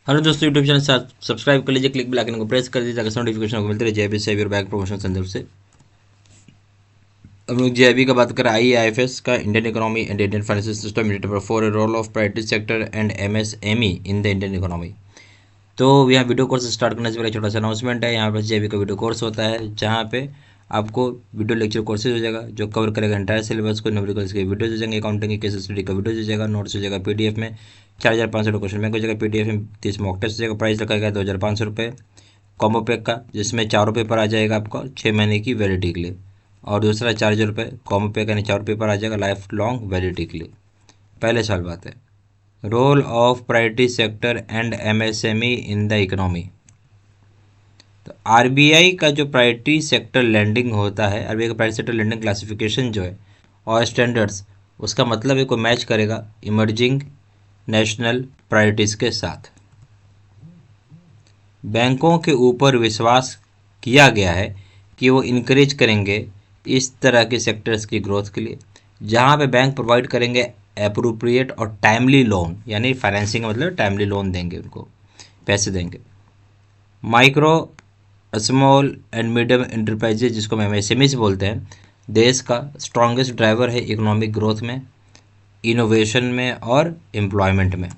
Hello दोस्तों, YouTube channel subscribe कर लीजिए, क्लिक बेल आइकन को प्रेस कर दीजिए ताकि नोटिफिकेशन को मिलते रहे जेबी से बैंक प्रमोशन संदर्भ से। हम लोग जेबी का बात करें, IIFS का Indian economy and Indian financial system, unit number 4, role of private sector and MSME in the Indian economy. तो यहाँ वीडियो कोर्स स्टार्ट करने से पहले छोटा सा अनाउंसमेंट है। यहाँ पर जेबी का वीडियो कोर्स होता है जहाँ पे आपको वीडियो लेक्चर कोर्सेज हो जाएगा जो कवर करेगा एंटायर सिलेबस को। न्यूमेरिकल्स के वीडियोज हो जाएंगे, अकाउंटिंग के केस स्टडी का वीडियोज हो जाएगा, नोट्स हो जाएगा PDF में। 4500 क्वेश्चन बैंक हो जाएगा PDF में, 30 मॉक टेस्ट हो जाएगा। प्राइस रखा गया 2500 रुपये कॉम्बो पैक का, जिसमें 4 पेपर आ जाएगा आपका 6 महीने की वैलिडिटी के लिए। और दूसरा 4000 रुपये कॉम्बो पैक यानी 4 पेपर आ जाएगा लाइफ लॉन्ग वैलिडिटी के लिए। पहले साल बात है, role of private sector and MSME in the economy. तो RBI का जो प्राइवेटी सेक्टर लैंडिंग होता है, RBI का प्राइवेट सेक्टर लैंडिंग क्लासिफिकेशन जो है और स्टैंडर्ड्स, उसका मतलब है को मैच करेगा इमर्जिंग नेशनल प्रायोरिटीज़ के साथ। बैंकों के ऊपर विश्वास किया गया है कि वो इनकरेज करेंगे इस तरह के सेक्टर्स की ग्रोथ के लिए, जहाँ पे बैंक प्रोवाइड करेंगे अप्रोप्रिएट और टाइमली लोन, यानी फाइनेंसिंग का मतलब टाइमली लोन देंगे, उनको पैसे देंगे। Micro small and medium enterprises, जिसको हम MSME बोलते हैं, देश का स्ट्रॉन्गेस्ट ड्राइवर है इकोनॉमिक ग्रोथ में, इनोवेशन में और एम्प्लॉयमेंट में।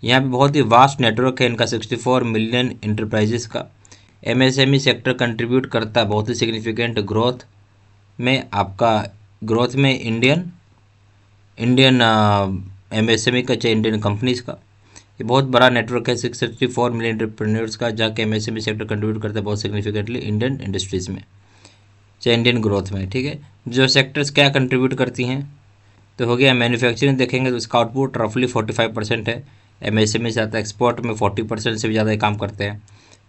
यहाँ पे बहुत ही वास्ट नेटवर्क है इनका, 64 मिलियन इंटरप्राइजेस का। MSME सेक्टर कंट्रीब्यूट करता है बहुत ही सिग्निफिकेंट ग्रोथ में, आपका ग्रोथ में इंडियन MSME का, चाहे इंडियन कंपनीज़ का। ये बहुत बड़ा नेटवर्क है 664 मिलियन एंटरप्रेन्योर्स का, जाके MSME सेक्टर कंट्रीब्यूट करता है बहुत सिग्निफिकेंटली इंडियन इंडस्ट्रीज़ में, चाहे इंडियन ग्रोथ में। ठीक है, जो सेक्टर्स क्या कंट्रीब्यूट करती हैं, तो हो गया मैन्युफैक्चरिंग देखेंगे तो इसका आउटपुट रफली 45% है। MSME से आता है, एक्सपोर्ट में 40% से भी ज़्यादा काम करते हैं।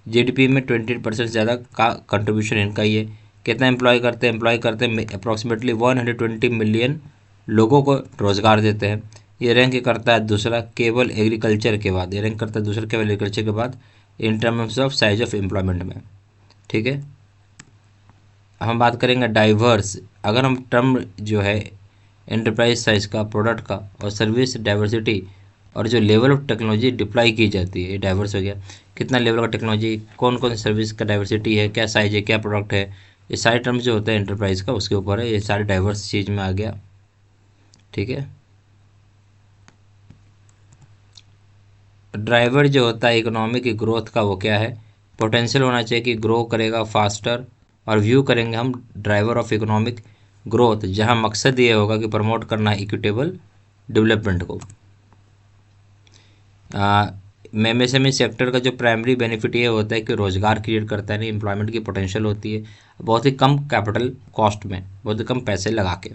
GDP में 20% से ज़्यादा का कंट्रीब्यूशन इनका ही है। कितना एम्प्लॉय करते हैं अप्रॉक्सीमेटली 120 मिलियन लोगों को रोज़गार देते हैं। ये रैंक करता है दूसरा केवल एग्रीकल्चर के बाद, ये रैंक करता है दूसरा केवल एग्रीकल्चर के बाद in terms of size of employment में। ठीक है, हम बात करेंगे डाइवर्स। अगर हम टर्म जो है एंटरप्राइज साइज का, प्रोडक्ट का और सर्विस डाइवर्सिटी और जो लेवल ऑफ टेक्नोलॉजी डिप्लाई की जाती है, ये डाइवर्स हो गया। कितना लेवल का टेक्नोलॉजी, कौन कौन सी सर्विस का डाइवर्सिटी है, क्या साइज है, क्या प्रोडक्ट है, ये सारे टर्म्स जो होते हैं एंटरप्राइज का उसके ऊपर है। ये सारे डाइवर्स चीज़ में आ गया। ठीक है, ड्राइवर जो होता है इकोनॉमिक की ग्रोथ का, वो क्या है, पोटेंशियल होना चाहिए कि ग्रो करेगा फास्टर। और व्यू करेंगे हम ड्राइवर ऑफ इकोनॉमिक ग्रोथ, जहां मकसद ये होगा कि प्रमोट करना है इक्विटेबल डेवलपमेंट को। MSME सेक्टर का जो प्राइमरी बेनिफिट ये होता है कि रोज़गार क्रिएट करता है, नहीं एम्प्लॉयमेंट की पोटेंशियल होती है बहुत ही कम कैपिटल कॉस्ट में, बहुत ही कम पैसे लगा के।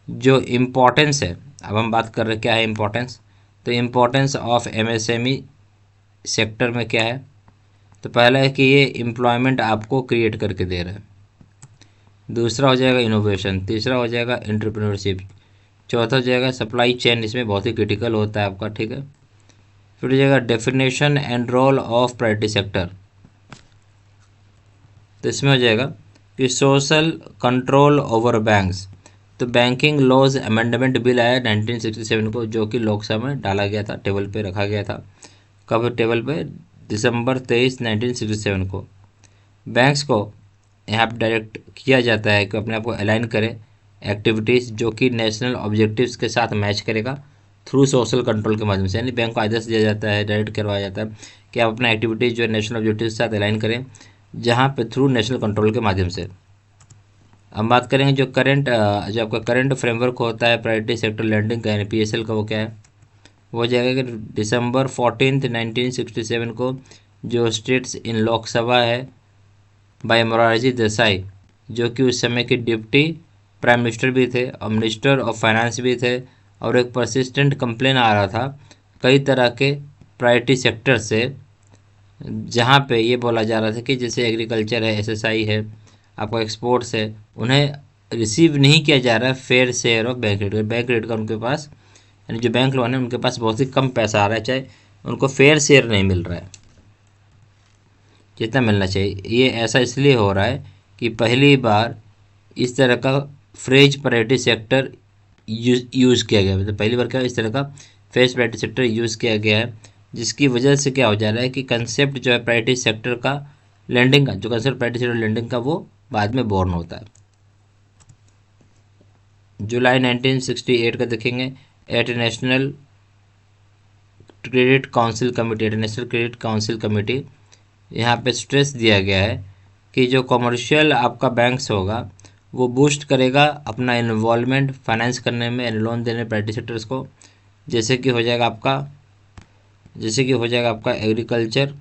जो इम्पोर्टेंस है, अब हम बात कर रहे हैं क्या है इम्पोर्टेंस, तो इम्पोर्टेंस ऑफ MSME सेक्टर में क्या है, तो पहला है कि ये एम्प्लॉयमेंट आपको क्रिएट करके दे रहा है। दूसरा हो जाएगा इनोवेशन, तीसरा हो जाएगा एंटरप्रेन्योरशिप, चौथा हो जाएगा सप्लाई चेन, इसमें बहुत ही क्रिटिकल होता है आपका। ठीक है, फिर हो जाएगा definition and role of private sector, तो इसमें हो जाएगा कि सोशल कंट्रोल ओवर बैंक्स। तो बैंकिंग लॉज अमेंडमेंट बिल आया 1967 को, जो कि लोकसभा में डाला गया था, टेबल पे रखा गया था। कब टेबल पे, दिसंबर 23 1967 को। बैंक्स को यहाँ पर डायरेक्ट किया जाता है कि अपने आप को अलाइन करें एक्टिविटीज़ जो कि नेशनल ऑब्जेक्टिव्स के साथ मैच करेगा थ्रू सोशल कंट्रोल के माध्यम से। यानी बैंक को आदेश दिया जाता है, डायरेक्ट करवाया जाता है कि आप अपना एक्टिविटीज़ जो है नेशनल ऑब्जेक्टिव के साथ अलाइन करें, जहाँ पे थ्रू नेशनल कंट्रोल के माध्यम से। हम बात करेंगे जो आपका करंट फ्रेमवर्क होता है प्राइवेट सेक्टर लैंडिंग का, यानी PSL का, वो क्या है, वो हो जाएगा कि दिसंबर 14 1967 को जो स्टेट्स इन लोकसभा है बाय मोरारजी देसाई, जो कि उस समय के डिप्टी प्राइम मिनिस्टर भी थे और मिनिस्टर ऑफ फाइनेंस भी थे। और एक परसिस्टेंट कंप्लेन आ रहा था कई तरह के प्राइवेट सेक्टर से, जहाँ पे ये बोला जा रहा था कि जैसे एग्रीकल्चर है, SSI है, आपका एक्सपोर्ट्स है, उन्हें रिसीव नहीं किया जा रहा है fair share of bank rate. Bank rate का उनके पास, यानी जो बैंक लोन है उनके पास बहुत ही कम पैसा आ रहा है, चाहे उनको फेयर शेयर नहीं मिल रहा है जितना मिलना चाहिए। ये ऐसा इसलिए हो रहा है कि पहली बार इस तरह का फ्रेज प्राइवेट सेक्टर यूज़ किया गया, मतलब पहली बार क्या इस तरह का फ्रेज प्राइवेट सेक्टर यूज़ किया गया है जिसकी वजह से क्या हो जा रहा है कि कंसेप्ट जो है प्राइवेट सेक्टर का लैंडिंग का, जो कंसेप्ट प्राइवेट सेक्टर लैंडिंग का, वो बाद में बोर्न होता है। जुलाई 1968 का देखेंगे, at national credit council committee, international credit council committee, यहाँ पे स्ट्रेस दिया गया है कि जो कमर्शियल आपका बैंक्स होगा वो बूस्ट करेगा अपना इन्वॉल्वमेंट फाइनेंस करने में, लोन देने प्राइवेट सेक्टर्स को, जैसे कि हो जाएगा आपका एग्रीकल्चर,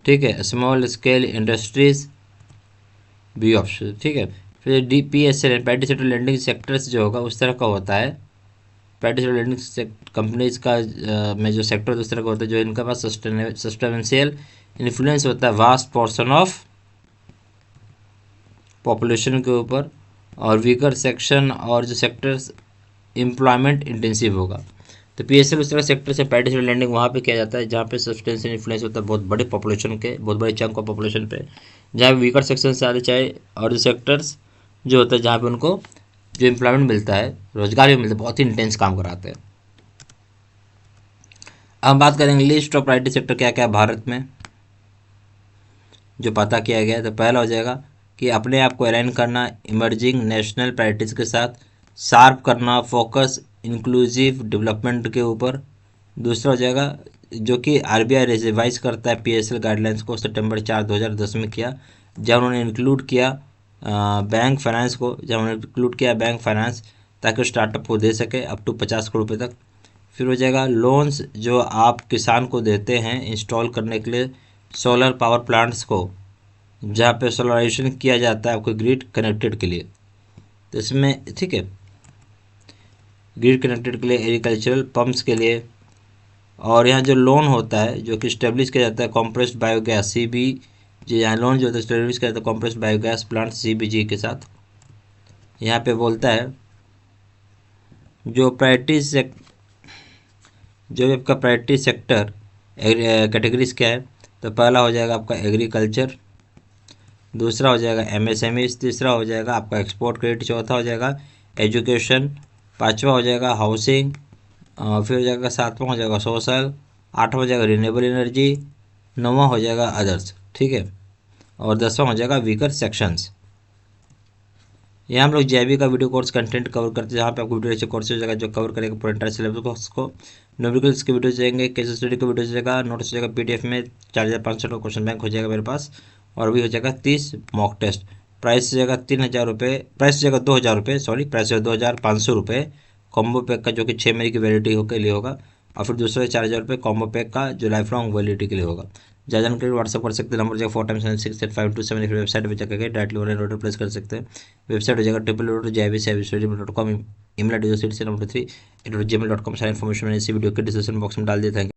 ठीक है, small scale industries B option, ठीक है। फिर DPSL private sector lending sectors जो होगा उस तरह का होता है, प्राइवेट सेक्टर लैंडिंग कंपनीज का में जो सेक्टर उस तरह का होता है जो इनके पास सस्टेनेंशियल इन्फ्लुएंस होता है वास्ट पोर्शन ऑफ पॉपुलेशन के ऊपर, और वीकर सेक्शन और जो सेक्टर्स एम्प्लॉयमेंट इंटेंसिव होगा। तो PSL उस तरह सेक्टर से प्राइवेट सेक्टर लैंडिंग वहाँ पे किया जाता है जहाँ पे सब्सटेंशियल इन्फ्लुएंस होता है बहुत बड़े पॉपुलेशन के, बहुत बड़े चंक ऑफ पॉपुलेशन पे, जहाँ वीकर सेक्शन से आते चाहे, और जो सेक्टर्स जो होता है जहाँ पे उनको जो एम्प्लॉयमेंट मिलता है, रोजगार भी मिलता है, बहुत ही इंटेंस काम कराते हैं। अब हम बात करेंगे लिस्ट ऑफ प्राइवेट सेक्टर क्या क्या भारत में जो पता किया गया है। तो पहला हो जाएगा कि अपने आप को अलाइन करना इमर्जिंग नेशनल प्रायोरिटीज़ के साथ, शार्प करना फोकस इंक्लूसिव डेवलपमेंट के ऊपर। दूसरा हो जाएगा जो कि RBI रिवाइज करता है PSL गाइडलाइंस को सितंबर 4 2010 में किया, जब उन्होंने इंक्लूड किया बैंक फाइनेंस को, जब उन्होंने इंक्लूड किया बैंक फाइनेंस ताकि स्टार्टअप को दे सके अप टू 50 करोड़ रुपये तक। फिर हो जाएगा लोन्स जो आप किसान को देते हैं इंस्टॉल करने के लिए सोलर पावर प्लांट्स को, जहाँ पे सोलराइजेशन किया जाता है आपको ग्रिड कनेक्टेड के लिए, तो इसमें ठीक है ग्रिड कनेक्टेड के लिए, एग्रीकल्चरल पंप्स के लिए। और यहाँ जो लोन होता है जो कि स्टेब्लिश किया जाता है कॉम्प्रेस्ड बायोगैस CBG, यहाँ लोन जो होता है स्टेब्लिश किया जाता है कॉम्प्रेस्ड बायोगैस प्लांट CBG के साथ। यहाँ पे बोलता है जो प्रायोरिटी जो आपका प्रायोरिटी सेक्टर कैटेगरीज क्या है। तो पहला हो जाएगा आपका एग्रीकल्चर, दूसरा हो जाएगा MSME, तीसरा हो जाएगा आपका एक्सपोर्ट क्रेडिट, चौथा हो जाएगा एजुकेशन, पांचवा हो जाएगा हाउसिंग, फिर हो जाएगा सातवां हो जाएगा सोशल, आठवां हो जाएगा रिन्यूएबल एनर्जी, नौवां हो जाएगा अदर्स, ठीक है, और 10वां हो जाएगा वीकर सेक्शंस। यहाँ हम लोग JIB का वीडियो कोर्स कंटेंट कवर करते हैं, जहाँ पे आपको वीडियो अच्छे कोर्सेज हो जाएगा जो कवर करेगा पूरा इंटर सिलेबस को। न्यूमेरिकल्स के वीडियो जाएंगे, केस स्टडी का वीडियो जाएगा, नोट्स जाएगा PDF में 4500 का क्वेश्चन बैंक हो जाएगा मेरे पास, और भी हो जाएगा 30 मॉक टेस्ट। प्राइस हो जाएगा 3000 रुपये, प्राइस हो जाएगा 2000 रुपये, सॉरी प्राइस हो 2500 रुपये कॉम्बो पैक का, जो कि 6 महीने की वैलिडिटी के लिए होगा, और फिर दूसरे 4000 रुपये कॉम्बो पैक का जो लाइफ लॉन्ग वैलिडिटी के लिए होगा। ज़्यादा जानकारी व्हाट्सअप कर सकते हैं, नंबर जो 4x768527, फिर वेबसाइट पर जाकर डायरेक्टली ऑनलाइन ऑर्डर प्लेस कर सकते हैं। वेबसाइट हो जाएगा www.jibcservice.com, email एड्रेस 3 से नंबर 3 gmail.com। सारी इन्फॉर्मेशन मैंने इसी वीडियो के डिस्क्रिप्शन बॉक्स में डाल दिया था।